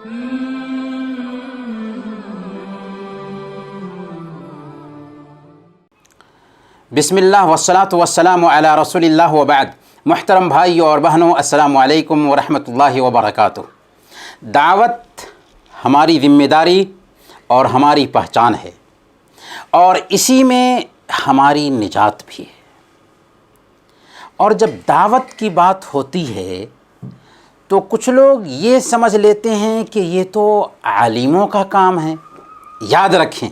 بسم اللہ والصلاة والسلام علی رسول اللہ وبعد. محترم بھائیوں اور بہنوں، السلام علیکم ورحمۃ اللہ وبرکاتہ. دعوت ہماری ذمہ داری اور ہماری پہچان ہے، اور اسی میں ہماری نجات بھی ہے. اور جب دعوت کی بات ہوتی ہے تو کچھ لوگ یہ سمجھ لیتے ہیں کہ یہ تو عالموں کا کام ہے. یاد رکھیں،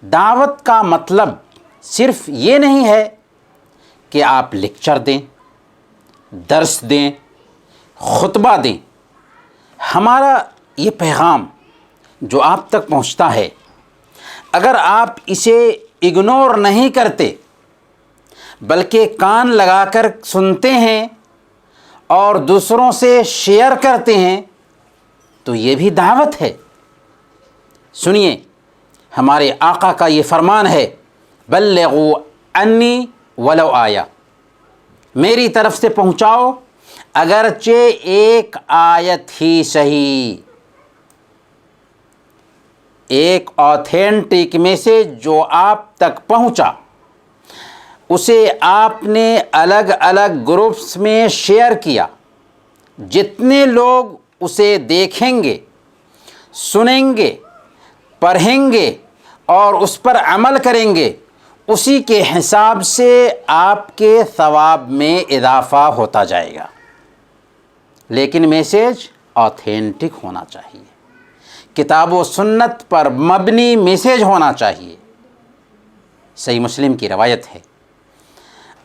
دعوت کا مطلب صرف یہ نہیں ہے کہ آپ لیکچر دیں، درس دیں، خطبہ دیں. ہمارا یہ پیغام جو آپ تک پہنچتا ہے، اگر آپ اسے اگنور نہیں کرتے بلکہ کان لگا کر سنتے ہیں اور دوسروں سے شیئر کرتے ہیں تو یہ بھی دعوت ہے. سنیے، ہمارے آقا کا یہ فرمان ہے، بلغوا انی ولو آیا، میری طرف سے پہنچاؤ اگرچہ ایک آیت ہی صحیح. ایک آتھینٹک میسج جو آپ تک پہنچا، اسے آپ نے الگ الگ گروپس میں شیئر کیا. جتنے لوگ اسے دیکھیں گے، سنیں گے، پڑھیں گے اور اس پر عمل کریں گے، اسی کے حساب سے آپ کے ثواب میں اضافہ ہوتا جائے گا. لیکن میسج آتھینٹک ہونا چاہیے، کتاب و سنت پر مبنی میسج ہونا چاہیے. صحیح مسلم کی روایت ہے،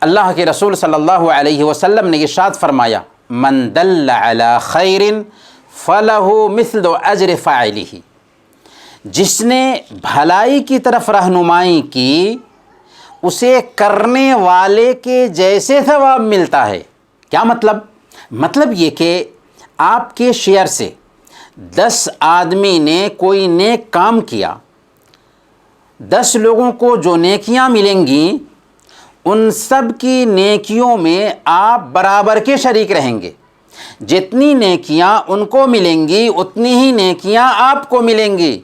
اللہ کے رسول صلی اللہ علیہ وسلم نے ارشاد فرمایا، من دل علی خیر فلہ مثل اجر فاعلہ. جس نے بھلائی کی طرف رہنمائی کی، اسے کرنے والے کے جیسے ثواب ملتا ہے. کیا مطلب؟ مطلب یہ کہ آپ کے شیئر سے 10 آدمی نے کوئی نیک کام کیا، 10 لوگوں کو جو نیکیاں ملیں گی، ان سب کی نیکیوں میں آپ برابر کے شریک رہیں گے. جتنی نیکیاں ان کو ملیں گی اتنی ہی نیکیاں آپ کو ملیں گی،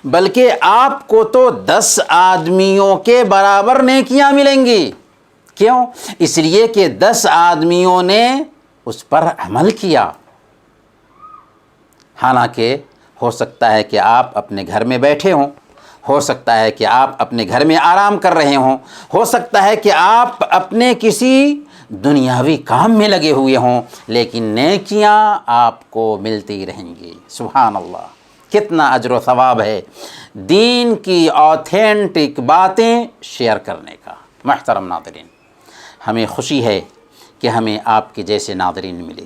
بلکہ آپ کو تو 10 آدمیوں کے برابر نیکیاں ملیں گی. کیوں؟ اس لیے کہ 10 آدمیوں نے اس پر عمل کیا. حالانکہ ہو سکتا ہے کہ آپ اپنے گھر میں بیٹھے ہوں، ہو سکتا ہے کہ آپ اپنے گھر میں آرام کر رہے ہوں، ہو سکتا ہے کہ آپ اپنے کسی دنیاوی کام میں لگے ہوئے ہوں، لیکن نیکیاں آپ کو ملتی رہیں گی. سبحان اللہ، کتنا اجر و ثواب ہے دین کی آتھینٹک باتیں شیئر کرنے کا. محترم ناظرین، ہمیں خوشی ہے کہ ہمیں آپ کے جیسے ناظرین ملے.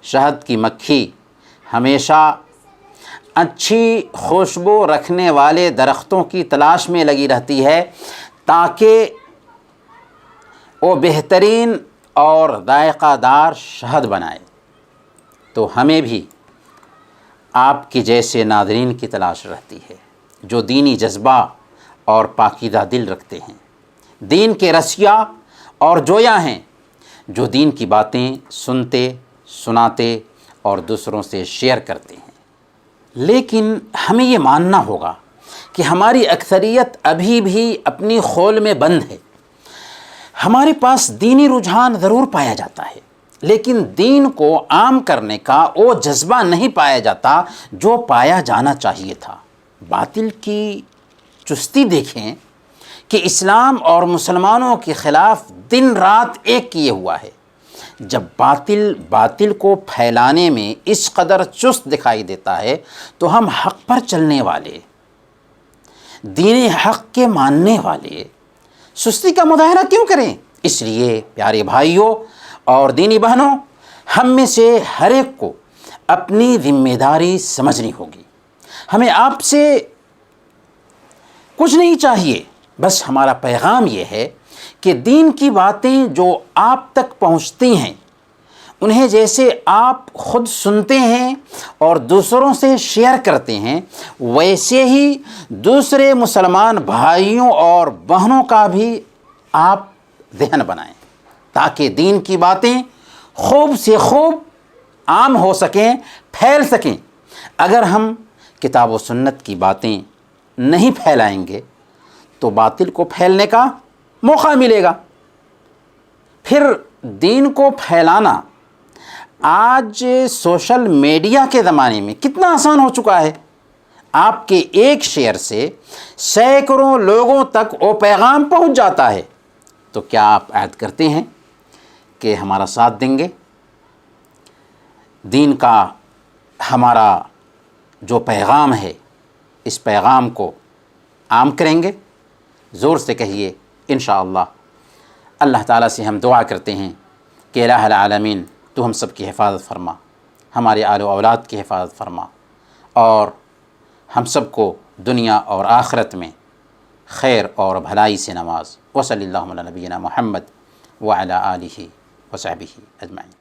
شہد کی مکھی ہمیشہ اچھی خوشبو رکھنے والے درختوں کی تلاش میں لگی رہتی ہے تاکہ وہ بہترین اور ذائقہ دار شہد بنائے. تو ہمیں بھی آپ کے جیسے ناظرین کی تلاش رہتی ہے جو دینی جذبہ اور پاکیزہ دل رکھتے ہیں، دین کے رسیا اور جویا ہیں، جو دین کی باتیں سنتے، سناتے اور دوسروں سے شیئر کرتے ہیں. لیکن ہمیں یہ ماننا ہوگا کہ ہماری اکثریت ابھی بھی اپنی خول میں بند ہے. ہمارے پاس دینی رجحان ضرور پایا جاتا ہے، لیکن دین کو عام کرنے کا وہ جذبہ نہیں پایا جاتا جو پایا جانا چاہیے تھا. باطل کی چستی دیکھیں کہ اسلام اور مسلمانوں کے خلاف دن رات ایک کیے ہوا ہے. جب باطل کو پھیلانے میں اس قدر چست دکھائی دیتا ہے تو ہم حق پر چلنے والے، دین حق کے ماننے والے سستی کا مظاہرہ کیوں کریں؟ اس لیے پیارے بھائیوں اور دینی بہنوں، ہم میں سے ہر ایک کو اپنی ذمہ داری سمجھنی ہوگی. ہمیں آپ سے کچھ نہیں چاہیے، بس ہمارا پیغام یہ ہے کہ دین کی باتیں جو آپ تک پہنچتی ہیں، انہیں جیسے آپ خود سنتے ہیں اور دوسروں سے شیئر کرتے ہیں، ویسے ہی دوسرے مسلمان بھائیوں اور بہنوں کا بھی آپ ذہن بنائیں تاکہ دین کی باتیں خوب سے خوب عام ہو سکیں، پھیل سکیں۔ اگر ہم کتاب و سنت کی باتیں نہیں پھیلائیں گے تو باطل کو پھیلنے کا موقع ملے گا۔ پھر دین کو پھیلانا آج سوشل میڈیا کے زمانے میں کتنا آسان ہو چکا ہے۔ آپ کے ایک شیئر سے سینکڑوں لوگوں تک وہ پیغام پہنچ جاتا ہے۔ تو کیا آپ عہد کرتے ہیں کہ ہمارا ساتھ دیں گے؟ دین کا ہمارا جو پیغام ہے اس پیغام کو عام کریں گے؟ زور سے کہیے انشاءاللہ۔ اللہ تعالیٰ سے ہم دعا کرتے ہیں کہ الہ العالمین تو ہم سب کی حفاظت فرما، ہمارے آل و اولاد کی حفاظت فرما، اور ہم سب کو دنیا اور آخرت میں خیر اور بھلائی سے نواز۔ وصلی اللہ علی نبینا محمد وعلی آلہ وصحبہ اجمعین۔